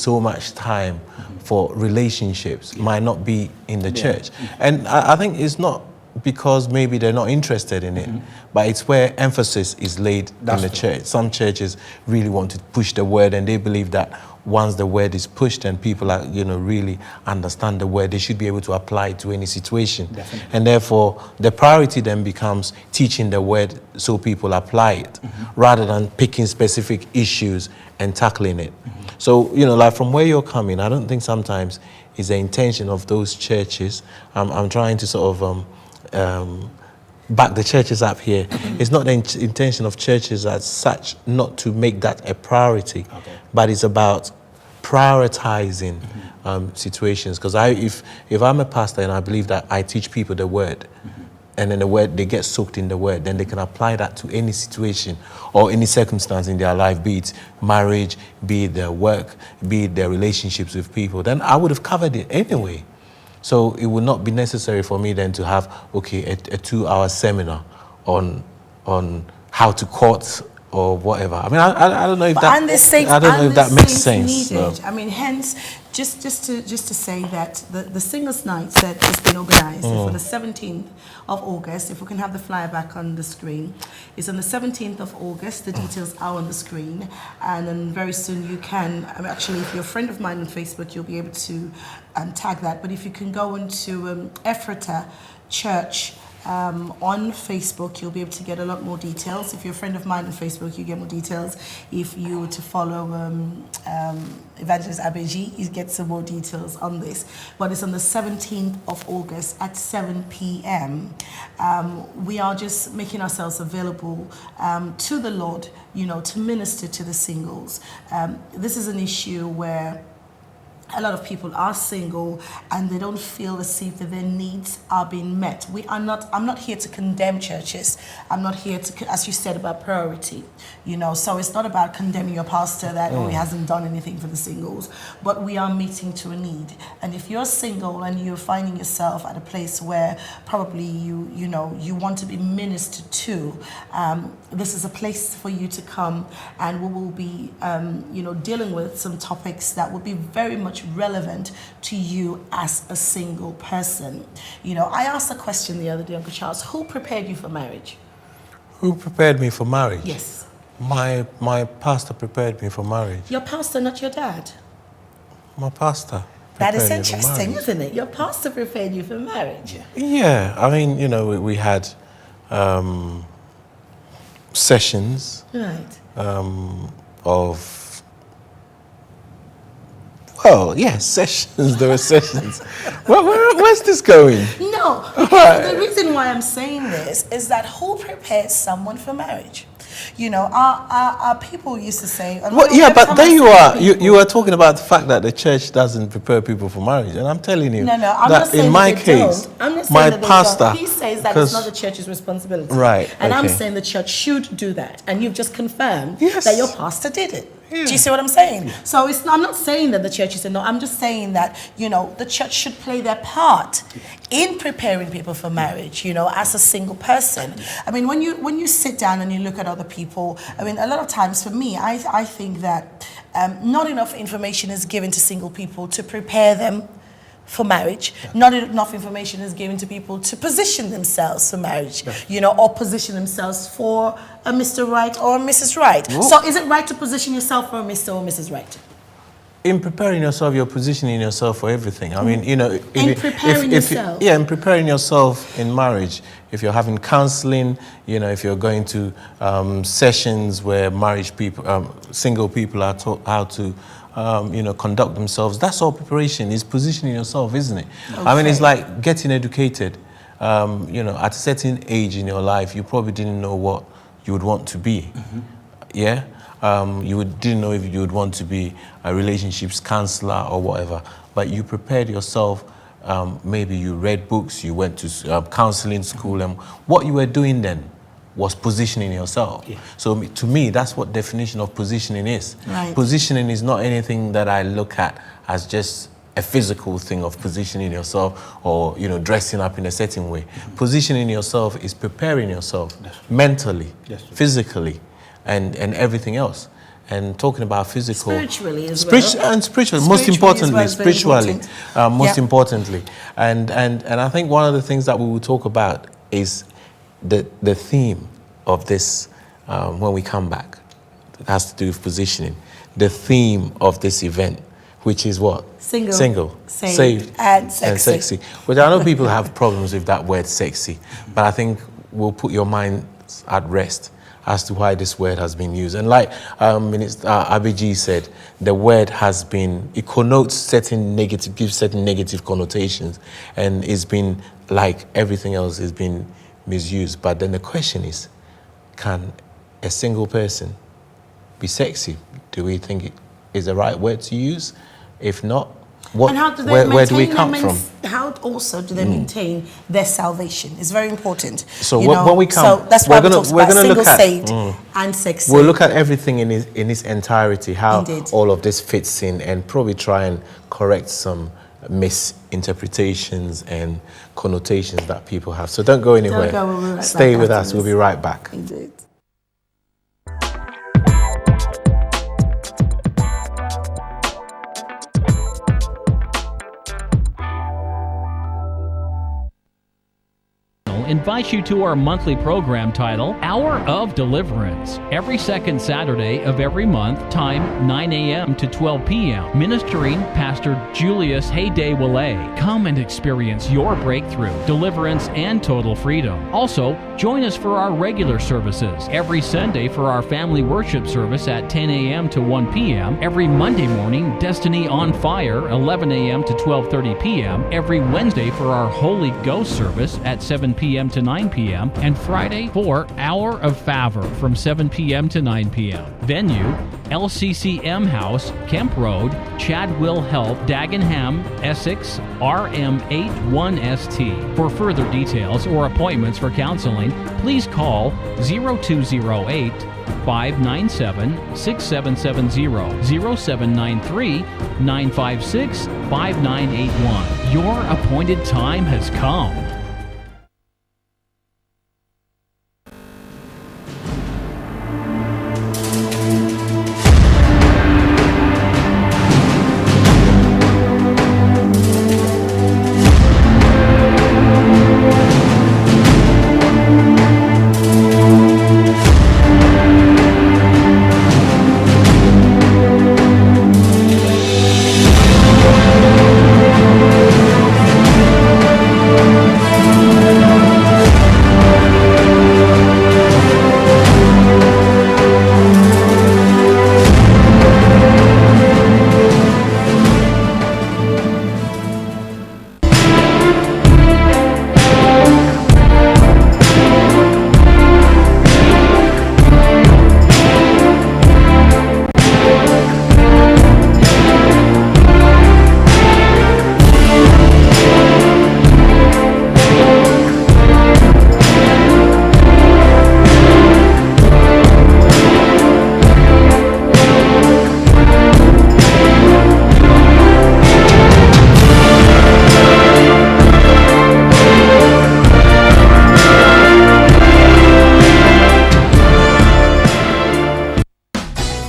so much time for relationships might not be in the church. And I think it's not because maybe they're not interested in it, but it's where emphasis is laid in the church. Some churches really want to push the word, and they believe that once the word is pushed and people are, really understand the word, they should be able to apply it to any situation. And therefore, the priority then becomes teaching the word so people apply it, rather than picking specific issues and tackling it. So, like from where you're coming, I don't think sometimes it's the intention of those churches. I'm trying to sort of back the churches up here. It's not the intention of churches as such not to make that a priority, but it's about prioritizing situations. Because if I'm a pastor and I believe that I teach people the word, and then the word, they get soaked in the word, then they can apply that to any situation or any circumstance in their life, be it marriage, be it their work, be it their relationships with people, then I would have covered it anyway. So it would not be necessary for me then to have, a 2-hour seminar on how to court or whatever. I mean, I don't know if that makes sense. So. I mean, hence, just to say that the Singles Night that has been organized for the 17th of August, if we can have the flyer back on the screen, is on the 17th of August. The details are on the screen, and then very soon you can, actually, if you're a friend of mine on Facebook, you'll be able to tag that. But if you can go into Ephrata Church on Facebook, you'll be able to get a lot more details. If you're a friend of mine on Facebook, you get more details. If you were to follow Evangelist Abeji, you get some more details on this. But it's on the 17th of August at 7 p.m. We are just making ourselves available to the Lord, to minister to the singles. This is an issue where a lot of people are single and they don't feel as if that their needs are being met. I'm not here to condemn churches. I'm not here to, as you said, about priority. So it's not about condemning your pastor that he hasn't done anything for the singles, but we are meeting to a need. And if you're single and you're finding yourself at a place where probably you want to be ministered to, this is a place for you to come, and we will be dealing with some topics that will be very much relevant to you as a single person. I asked a question the other day, Uncle Charles, who prepared you for marriage? Who prepared me for marriage? Yes. My pastor prepared me for marriage. Your pastor, not your dad? My pastor. That is interesting, isn't it? Your pastor prepared you for marriage. Yeah, I mean, we had sessions of. Well, yes, sessions. There were sessions. Where's this going? No, the reason why I'm saying this is that who prepares someone for marriage? Our people used to say. But there you are. You are talking about the fact that the church doesn't prepare people for marriage, and I'm telling you I'm not saying in my case, my pastor. He says that it's not the church's responsibility, right? And I'm saying the church should do that, and you've just confirmed yes. that your pastor did it. Yeah. Do you see what I'm saying? Yeah. So I'm not saying that the church is a no. I'm just saying that, the church should play their part in preparing people for marriage, as a single person. I mean, when you sit down and you look at other people, I mean, a lot of times for me, I think that not enough information is given to single people to prepare them for marriage. Yeah. Not enough information is given to people to position themselves for marriage, or position themselves for a Mr. Right or a Mrs. Right. Ooh. So is it right to position yourself for a Mr. or Mrs. Right? In preparing yourself, you're positioning yourself for everything. I mean, in preparing yourself in marriage, if you're having counseling, if you're going to sessions where marriage people, single people are taught how to conduct themselves. That's all preparation, is positioning yourself, isn't it? Okay. I mean, it's like getting educated. At a certain age in your life, you probably didn't know what you would want to be. Yeah? Didn't know if you would want to be a relationships counselor or whatever, but you prepared yourself. Maybe you read books, you went to counseling school, and what you were doing then was positioning yourself. Yeah. So to me, that's what definition of positioning is. Right. Positioning is not anything that I look at as just a physical thing of positioning yourself or dressing up in a certain way. Positioning yourself is preparing yourself mentally, physically, and everything else. and talking about physical, spiritually as well. And spiritually, most Spiritually as importantly, well is very spiritually, important. most Yeah. importantly, and I think one of the things that we will talk about is the theme of this when we come back. It has to do with positioning. The theme of this event, which is what? Single, saved, and sexy. Which I know people have problems with that word sexy, but I think we'll put your minds at rest as to why this word has been used. And like Abiji said, the word has been, it connotes certain negative, gives certain negative connotations, and it's been, like everything else, it's been misused. But then the question is, can a single person be sexy? Do we think it is the right word to use? If not, And how do they where do we come from? How also do they maintain their salvation? It's very important. So when we come, so that's why we're we're gonna single, look at saved, and sexy. We'll look at everything in its entirety, how Indeed. all of this fits in, and probably try and correct some misinterpretations and connotations that people have. So don't go anywhere. Don't go, we'll be right Stay back with after us. We'll this. be right back. Indeed. Invite you to our monthly program titled Hour of Deliverance. Every second Saturday of every month, time 9 a.m. to 12 p.m. Ministering Pastor Julius Hayday Willay. Come and experience your breakthrough, deliverance, and total freedom. Also, join us for our regular services. Every Sunday for our family worship service at 10 a.m. to 1 p.m. Every Monday morning, Destiny on Fire, 11 a.m. to 12:30 p.m. Every Wednesday for our Holy Ghost service at 7 p.m. to 9 p.m. and Friday for Hour of Favor from 7 p.m. to 9 p.m. Venue, LCCM House, Kemp Road, Chadwell Health, Dagenham, Essex, RM81ST. For further details or appointments for counseling, please call 0208 597 6770 0793 956 5981. Your appointed time has come.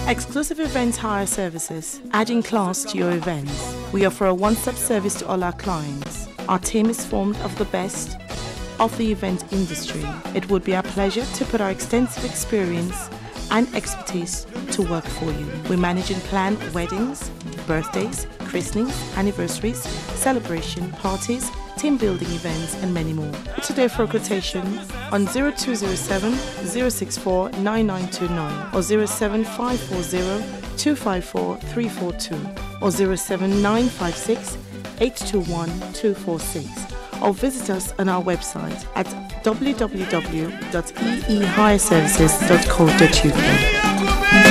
Exclusive Events Hire Services, adding class to your events. We offer a one-stop service to all our clients. Our team is formed of the best of the event industry. It would be our pleasure to put our extensive experience and expertise to work for you. We manage and plan weddings, birthdays, christenings, anniversaries, celebration, parties, team building events, and many more. Today for a quotation on 0207 064 9929 or 07540 254 342 or 07956 821 246, or visit us on our website at www.eehireservices.co.uk.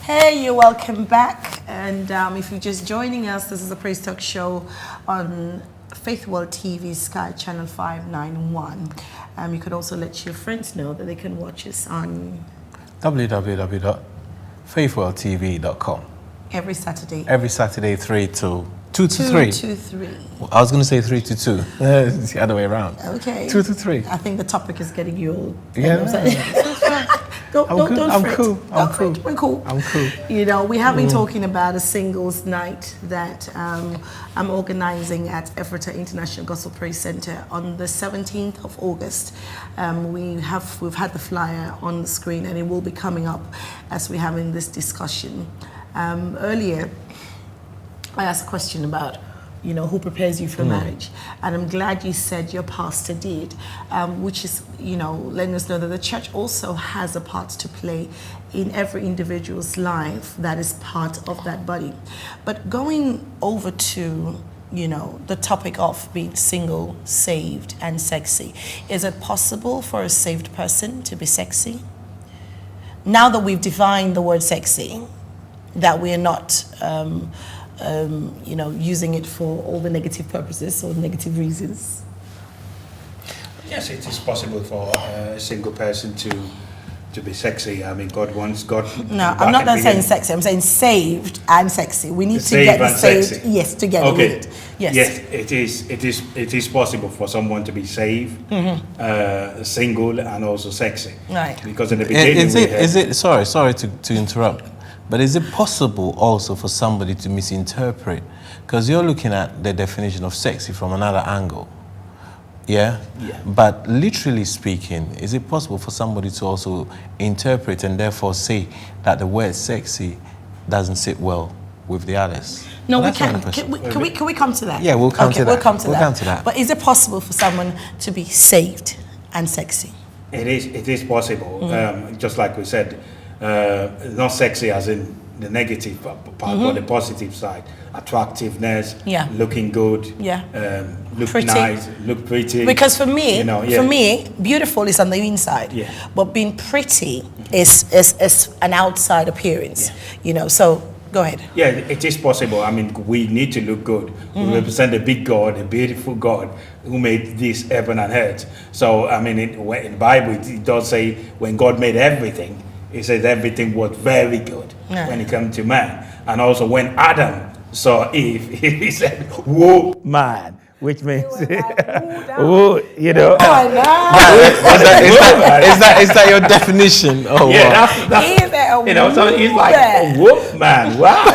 Hey, you're welcome back. And if you're just joining us, this is a Praise Talk show on Faith World TV, Sky Channel 591. You could also let your friends know that they can watch us on www.faithworldtv.com. every Saturday. Every Saturday, 2 to 3. 2 to 3. I was going to say 3 to 2. It's the other way around. Okay. 2 to 3. I think the topic is getting you all. Yeah, Don't I'm fret. cool. Don't fret. We're cool. I'm cool. You know, we have been talking about a singles night that I'm organizing at Ephrata International Gospel Praise Center on the 17th of August. We've had the flyer on the screen, and it will be coming up as we're having this discussion. Earlier, I asked a question about, you know, who prepares you for marriage, and I'm glad you said your pastor did, which is, you know, letting us know that the church also has a part to play in every individual's life that is part of that body. But going over to, you know, the topic of being single, saved, and sexy, is it possible for a saved person to be sexy? Now that we've defined the word sexy, that we are not you know, using it for all the negative purposes or negative reasons. Yes, it is possible for a single person to be sexy. I mean, God wants God. No, I'm not saying sexy. I'm saying saved and sexy. We need to get the saved, sexy. yes, together with it. Yes. Yes, it is possible for someone to be saved, single, and also sexy. Right. Because in the beginning, Sorry to interrupt, but is it possible also for somebody to misinterpret? Because you're looking at the definition of sexy from another angle. Yeah? Yeah. But literally speaking, is it possible for somebody to also interpret and therefore say that the word sexy doesn't sit well with the others? No, Well, we that's not can. the question. Can we come to that? Yeah, we'll come to that. We'll come to We'll that. come to that. But is it possible for someone to be saved and sexy? It is possible. Just like we said, not sexy as in the negative part, but the positive side. Attractiveness, Yeah. looking good, Yeah. look Pretty. nice, look pretty. Because for me, You know, yeah. beautiful is on the inside. Yeah. But being pretty is an outside appearance. Yeah. You know, so go ahead. Yeah, it is possible. I mean, we need to look good. We represent a big God, a beautiful God who made this heaven and earth. So, I mean, in the Bible, it does say when God made everything, it says everything was very good when it comes to man. And also when Adam saw Eve, he said, "Whoa, man," which means, "Whoa," you know. Is that your definition? Oh, Yeah, wow. that's you know, so he's like, "Oh, whoop, man, wow,"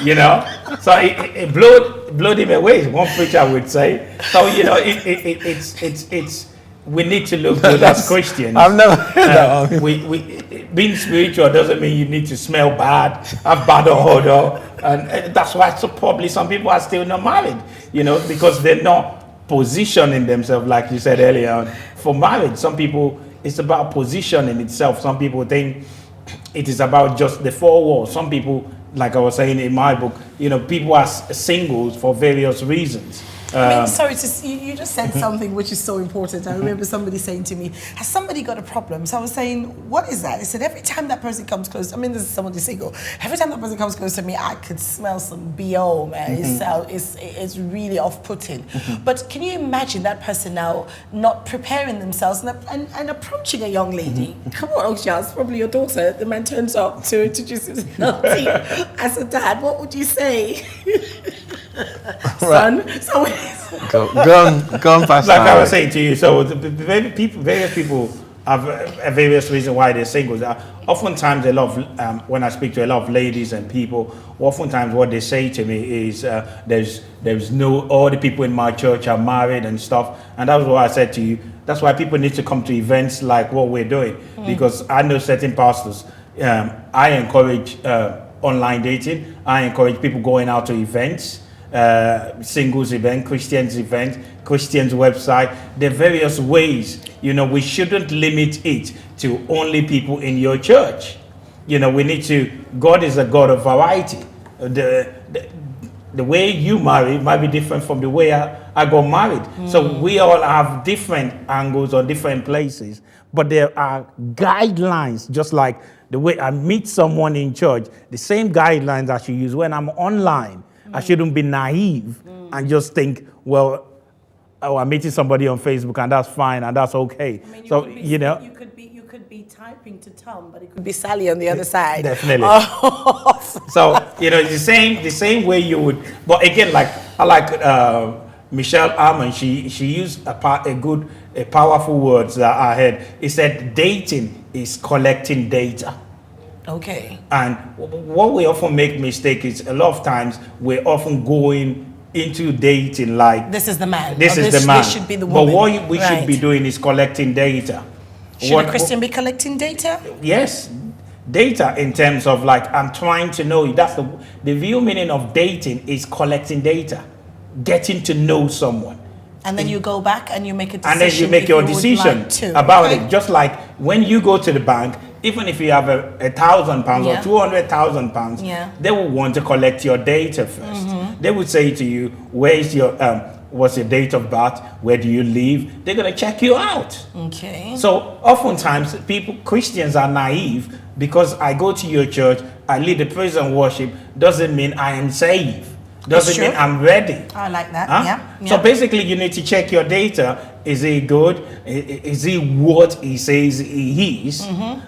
you know. So it blowed him away. One preacher would say. So you know, it's we need to look good as Christians. I've never heard that one. We being spiritual doesn't mean you need to smell bad, have bad odor, and that's why probably some people are still not married. You know, because they're not positioning themselves, like you said earlier on, for marriage. Some people, it's about positioning itself. Some people think it is about just the four walls. Some people, like I was saying in my book, you know, people are singles for various reasons. I mean, sorry, you just said something which is so important. I remember somebody saying to me, has somebody got a problem? So I was saying, what is that? They said, every time that person comes close, I mean, this is somebody single, every time that person comes close to me, I could smell some BO, man. It's really off-putting. But can you imagine that person now not preparing themselves and approaching a young lady? Come on, Oksha, it's probably your daughter. The man turns up to introduce himself to you as a dad. What would you say? Son? So Go on, Pastor. Like I was saying to you, so various people have various reasons why they're single. Oftentimes, when I speak to a lot of ladies and people, oftentimes what they say to me is, all the people in my church are married and stuff. And that's what I said to you. That's why people need to come to events like what we're doing. Because I know certain pastors, I encourage online dating. I encourage people going out to events. Singles event, Christians event, Christians website. There are various ways. You know, we shouldn't limit it to only people in your church. You know, we need to. God is a God of variety. The way you marry might be different from the way I got married. So we all have different angles or different places, but there are guidelines. Just like the way I meet someone in church, the same guidelines I should use when I'm online. I shouldn't be naive and just think, well, oh, I'm meeting somebody on Facebook and that's fine and that's okay. I mean, So, you could be typing to Tom, but it could be Sally on the other side. Definitely. So, the same way you would, but again, I like Michelle Armand, she used a powerful words that I heard. He said, dating is collecting data. Okay. And what we often make mistake is a lot of times we're often going into dating like This is the man. this Or is the man. This should be the woman. But what we should Right. be doing is collecting data. Should a Christian be collecting data? Yes, data in terms of like I'm trying to know you. That's the real meaning of dating is collecting data, getting to know someone. And then you go back and you make a decision. And then you make if your would decision like to. about Okay. it. Just like when you go to the bank, even if you have £1,000 Yeah. or £200,000, Yeah. they will want to collect your data first. They would say to you, "Where is your what's your date of birth? Where do you live?" They're gonna check you out. Okay. So oftentimes Christians are naive because I go to your church, I lead the praise and worship, doesn't mean I am saved. Doesn't true. mean I'm ready. I like that. Huh? Yeah. So yeah. basically, you need to check your data. Is he good? Is he what he says he is?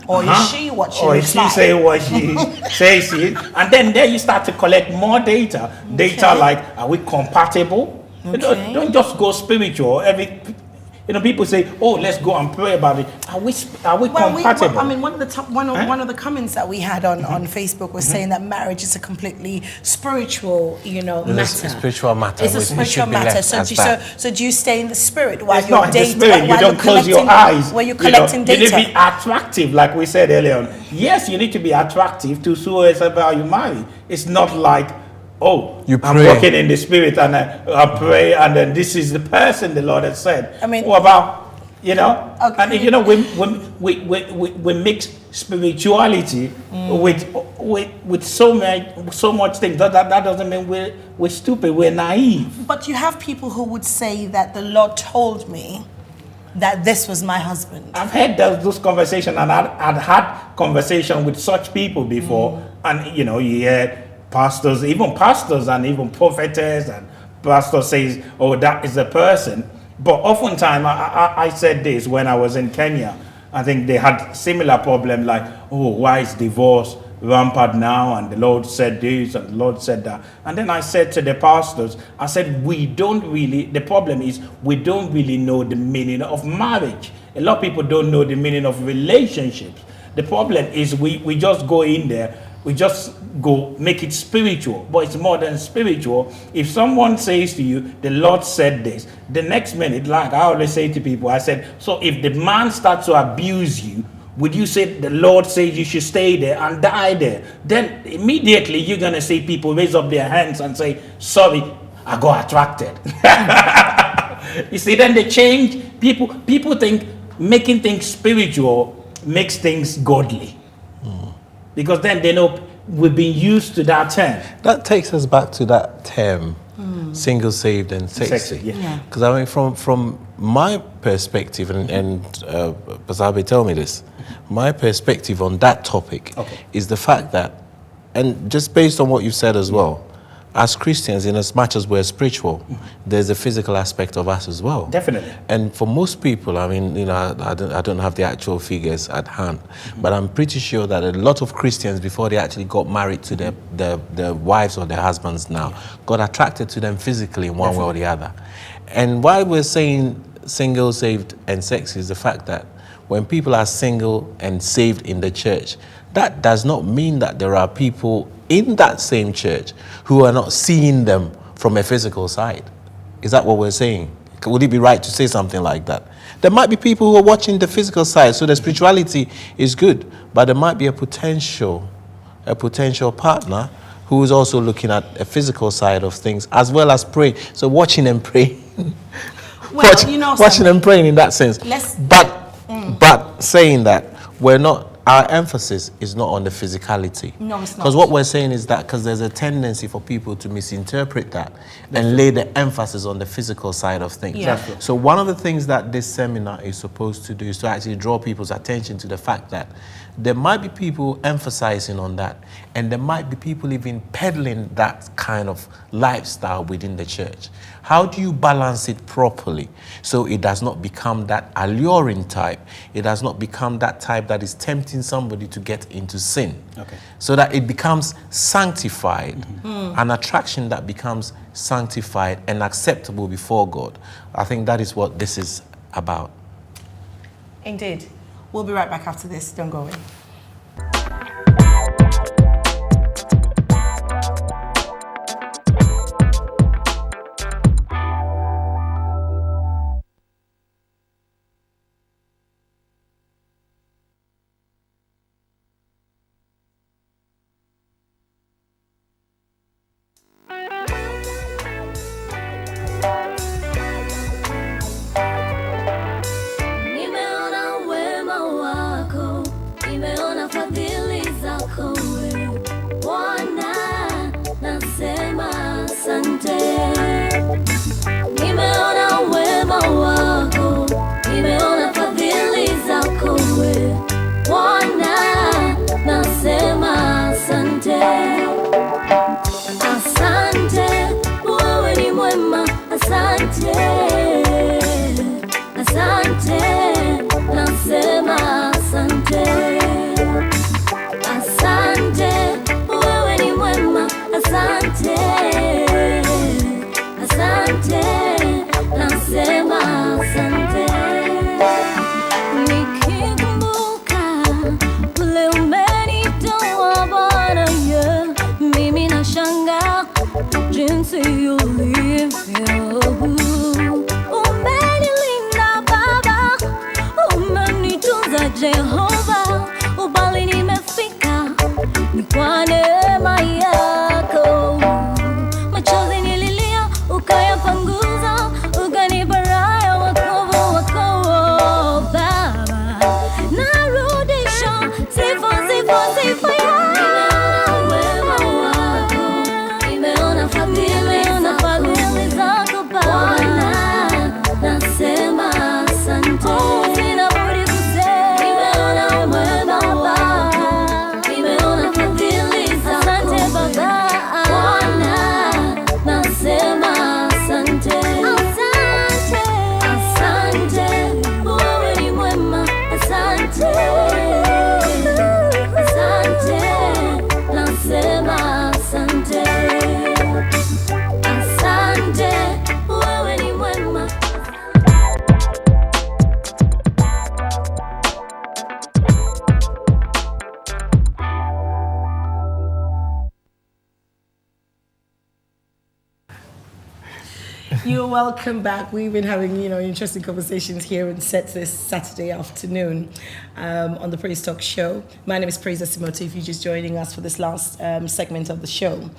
Or is she what she Or looks is she like? say what she says she is? And then there you start to collect more data. Data Okay. like, are we compatible? You Okay. don't just go spiritual. People say, "Oh, let's go and pray about it." Are we compatible? One of the comments that we had on Facebook was saying that marriage is a completely spiritual, matter. It's a spiritual matter. It's a We spiritual should be matter. left as that. So do you stay in the spirit while It's you're not the dating? spirit. You while don't you're close your collecting- eyes. While you're You know, collecting you need to be data. attractive, like we said earlier on. Yes, you need to be attractive to whoever you marry. It's not like, oh, You I'm pray. walking in the spirit and I pray, and then this is the person the Lord has said. I mean- what about, Okay. and we mix spirituality with so much things. That doesn't mean we're stupid. We're naive. But you have people who would say that the Lord told me that this was my husband. I've had those conversations, and I'd had conversation with such people before, and you hear pastors, even prophetess, and pastor says, "Oh, that is the person." But oftentimes, I said this when I was in Kenya. I think they had similar problem, like, "Oh, why is divorce rampant now?" And the Lord said this, and the Lord said that. And then I said to the pastors, I said, the problem is we don't really know the meaning of marriage. A lot of people don't know the meaning of relationships. The problem is we just go in there, we just go make it spiritual, but it's more than spiritual. If someone says to you, "The Lord said this," the next minute, like I always say to people, I said, so if the man starts to abuse you, would you say the Lord says you should stay there and die there? Then immediately you're going to see people raise up their hands and say, "Sorry, I got attracted." You see, then they change. People think making things spiritual makes things godly. Because then they know we've been used to that term. That takes us back to that term, single, saved, and sexy. Sexy, yeah. Because I mean, from my perspective, and Basabe, tell me this, my perspective on that topic is the fact that, and just based on what you said as well, as Christians, in as much as we're spiritual, there's a physical aspect of us as well. Thefinitely. And for most people, I mean, I don't have the actual figures at hand, but I'm pretty sure that a lot of Christians, before they actually got married to their wives or their husbands now, got attracted to them physically in one way or the other. And why we're saying single, saved, and sexy is the fact that when people are single and saved in the church, that does not mean that there are people in that same church who are not seeing them from a physical side. Is that what we're saying? Would it be right to say something like that? There might be people who are watching the physical side, so the spirituality is good, but there might be a potential partner who is also looking at a physical side of things as well as praying. So watching and praying. Well, watching and praying in that sense. But saying that our emphasis is not on the physicality. No, it's not. Because what we're saying is that because there's a tendency for people to misinterpret that and lay the emphasis on the physical side of things. Yeah. So one of the things that this seminar is supposed to do is to actually draw people's attention to the fact that there might be people emphasizing on that, and there might be people even peddling that kind of lifestyle within the church. How do you balance it properly so it does not become that alluring type? It does not become that type that is tempting somebody to get into sin. Okay. So that it becomes sanctified, an attraction that becomes sanctified and acceptable before God. I think that is what this is about. Indeed. We'll be right back after this. Don't go away. Nimeona wema wako, nimeona fadhili zako wewe Bwana, nasema asante. Nimeona wema wako, nimeona fadhili zako wewe Bwana, nasema asante. Asante, wewe ni mwema, asante. Asante, nasema asante. Asante, wewe ni mwema, asante. Asante, nasema asante. Nikikumbuka ule umenitoa Bwana, yeah, mimi nashangaa jinsi ulivyo. Umenilinda Baba, umenitunza Jehova, ubali nimefika ni kwa neema yako. Machozi nililia ukayapanguza, ukanipa raha wokovu wako Baba. Narudisha sifa, sifa, sifa yako. Wema wako, nimeona fadhili zako Bwana, nasema asante. Sina budi kusema nimeona wema wako, nimeona fadhili zako. Asante Baba, Bwana, nasema asante. Asante, asante, wewe ni mwema, asante. Asante, nasema asante. Asante, wewe ni mwema. You're welcome back. We've been having, interesting conversations here on set this Saturday afternoon on the Praise Talk show. My name is Praise Asimoto. If you're just joining us for this last segment of the show,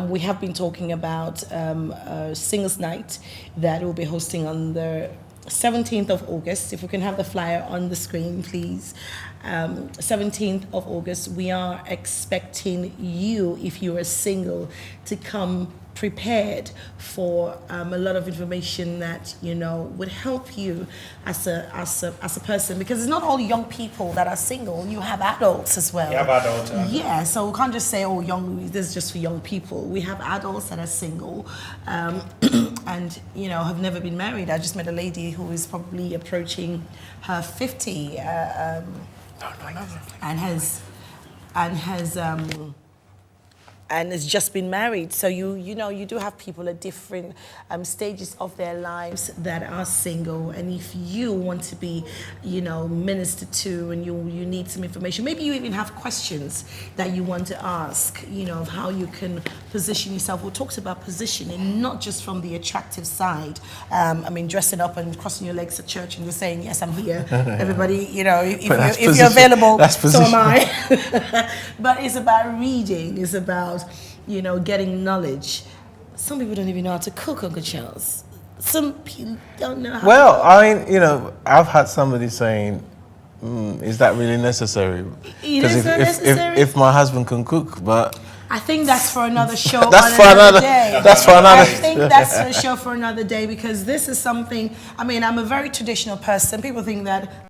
we have been talking about a Singles Night that we'll be hosting on the 17th of August. If we can have the flyer on the screen, please. 17th of August, we are expecting you, if you are single, to come prepared for a lot of information that would help you as a person, because it's not all young people that are single. You have adults as well. You have adults. Yeah, so we can't just say, oh, this is just for young people. We have adults that are single and have never been married. I just met a lady who is probably approaching her 50 and has just been married. So you do have people at different stages of their lives that are single. And if you want to be, ministered to, and you need some information, maybe you even have questions that you want to ask, of how you can position yourself. We talked about positioning, not just from the attractive side. Dressing up and crossing your legs at church and just saying, yes, I'm here. Everybody, if you're available, so am I. But it's about reading. It's about getting knowledge. Some people don't even know how to cook, Uncle Charles. Some people don't know how Well, I've had somebody saying, is that really necessary? Because if my husband can cook, but... I think that's for another show. That's for another day. That's for another. I think that's a show for another day, because this is something. I'm a very traditional person. People think that